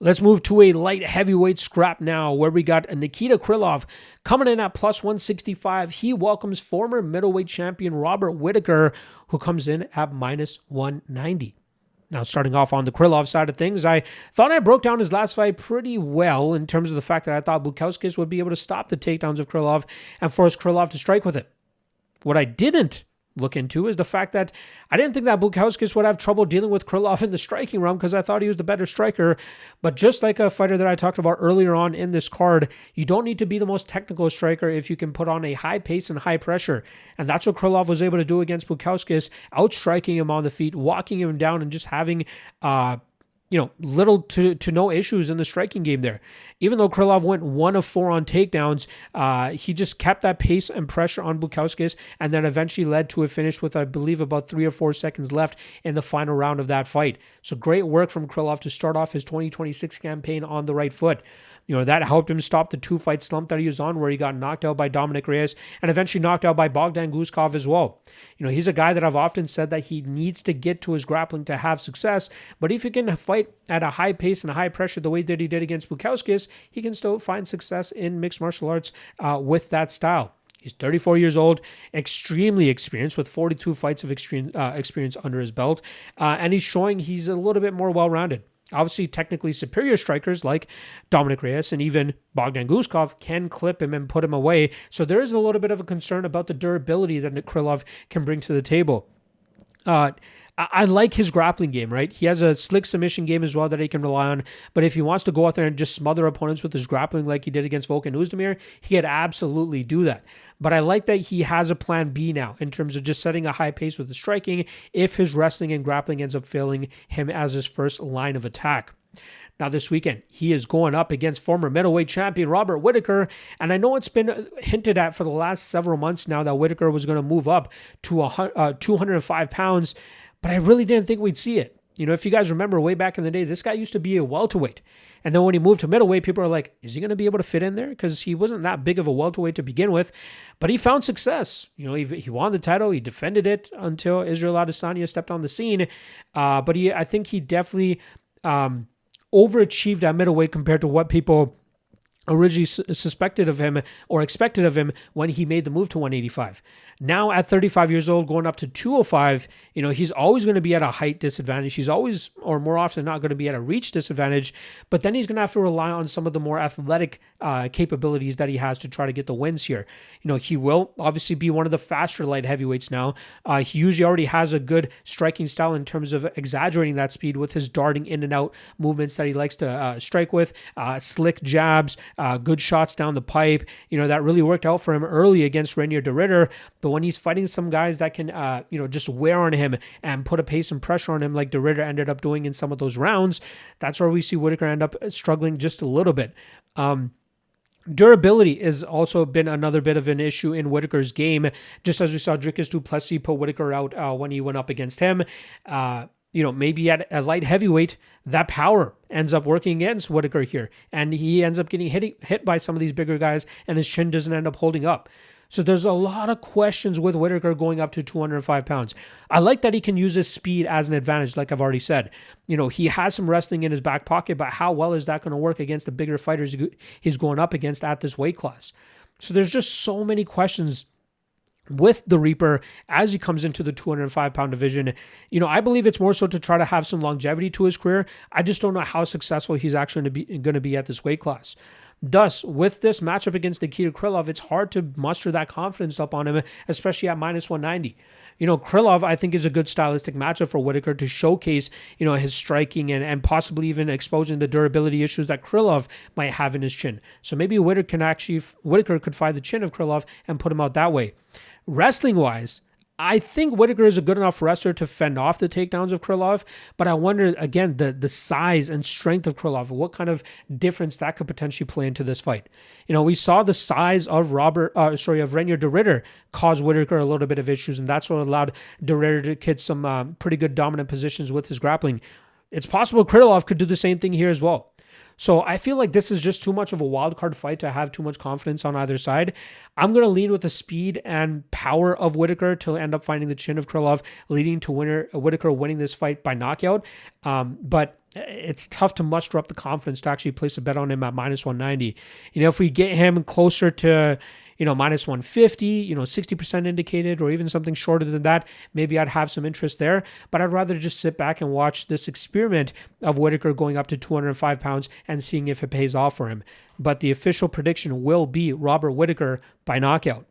Let's move to a light heavyweight scrap now, where we got Nikita Krylov coming in at plus 165. He welcomes former middleweight champion Robert Whittaker, who comes in at minus 190. Now, starting off on the Krylov side of things, I thought I broke down his last fight pretty well in terms of the fact that I thought Bukauskas would be able to stop the takedowns of Krylov and force Krylov to strike with it. What I didn't look into is the fact that I didn't think that Bukauskas would have trouble dealing with Krylov in the striking realm because I thought he was the better striker. But just like a fighter that I talked about earlier on in this card, you don't need to be the most technical striker if you can put on a high pace and high pressure. And that's what Krylov was able to do against Bukauskas, outstriking him on the feet, walking him down, and just having little to no issues in the striking game there. Even though Krylov went 1 of 4 on takedowns, he just kept that pace and pressure on Bukauskas, and then eventually led to a finish with, I believe, about 3 or 4 seconds left in the final round of that fight. So great work from Krylov to start off his 2026 campaign on the right foot. That helped him stop the 2-fight slump that he was on, where he got knocked out by Dominic Reyes and eventually knocked out by Bogdan Guskov as well. He's a guy that I've often said that he needs to get to his grappling to have success, but if he can fight at a high pace and high pressure the way that he did against Bukauskas, he can still find success in mixed martial arts with that style. He's 34 years old, extremely experienced with 42 fights of experience under his belt, and he's showing he's a little bit more well-rounded. Obviously, technically superior strikers like Dominic Reyes and even Bogdan Guskov can clip him and put him away. So there is a little bit of a concern about the durability that Krylov can bring to the table. I like his grappling game, right? He has a slick submission game as well that he can rely on. But if he wants to go out there and just smother opponents with his grappling like he did against Volkan Oezdemir, he could absolutely do that. But I like that he has a plan B now in terms of just setting a high pace with the striking if his wrestling and grappling ends up failing him as his first line of attack. Now, this weekend, he is going up against former middleweight champion Robert Whittaker, and I know it's been hinted at for the last several months now that Whittaker was going to move up to 205 pounds, but I really didn't think we'd see it. If you guys remember way back in the day, this guy used to be a welterweight. And then when he moved to middleweight, people are like, is he going to be able to fit in there? Because he wasn't that big of a welterweight to begin with. But he found success. He won the title. He defended it until Israel Adesanya stepped on the scene. But I think he definitely overachieved at middleweight compared to what people originally suspected of him or expected of him when he made the move to 185. Now at 35 years old, going up to 205, he's always going to be at a height disadvantage. He's always, or more often not, going to be at a reach disadvantage, but then he's going to have to rely on some of the more athletic capabilities that he has to try to get the wins here. He will obviously be one of the faster light heavyweights now. He usually already has a good striking style in terms of exaggerating that speed with his darting in and out movements that he likes to strike with, slick jabs, good shots down the pipe. That really worked out for him early against Reinier de Ridder. But when he's fighting some guys that can, just wear on him and put a pace and pressure on him like de Ridder ended up doing in some of those rounds, that's where we see Whittaker end up struggling just a little bit. Durability has also been another bit of an issue in Whittaker's game, just as we saw Dricus du Plessis put Whittaker out when he went up against him. Maybe at a light heavyweight, that power ends up working against Whittaker here, and he ends up getting hit by some of these bigger guys, and his chin doesn't end up holding up. So there's a lot of questions with Whittaker going up to 205 pounds. I like that he can use his speed as an advantage, like I've already said. He has some wrestling in his back pocket, but how well is that going to work against the bigger fighters he's going up against at this weight class? So there's just so many questions with the Reaper as he comes into the 205-pound division. I believe it's more so to try to have some longevity to his career. I just don't know how successful he's actually going to be at this weight class. Thus, with this matchup against Nikita Krylov, it's hard to muster that confidence up on him, especially at minus 190. Krylov, I think, is a good stylistic matchup for Whittaker to showcase, his striking and possibly even exposing the durability issues that Krylov might have in his chin. So maybe Whittaker could find the chin of Krylov and put him out that way. Wrestling-wise, I think Whittaker is a good enough wrestler to fend off the takedowns of Krylov, but I wonder, again, the size and strength of Krylov, what kind of difference that could potentially play into this fight. We saw the size of Reinier de Ridder cause Whittaker a little bit of issues, and that's what allowed de Ridder to get some pretty good dominant positions with his grappling. It's possible Krylov could do the same thing here as well. So I feel like this is just too much of a wild card fight to have too much confidence on either side. I'm going to lean with the speed and power of Whittaker to end up finding the chin of Krylov, leading to Whittaker winning this fight by knockout. But it's tough to muster up the confidence to actually place a bet on him at minus 190. If we get him closer to, minus 150, 60% indicated, or even something shorter than that, maybe I'd have some interest there. But I'd rather just sit back and watch this experiment of Whittaker going up to 205 pounds and seeing if it pays off for him. But the official prediction will be Robert Whittaker by knockout.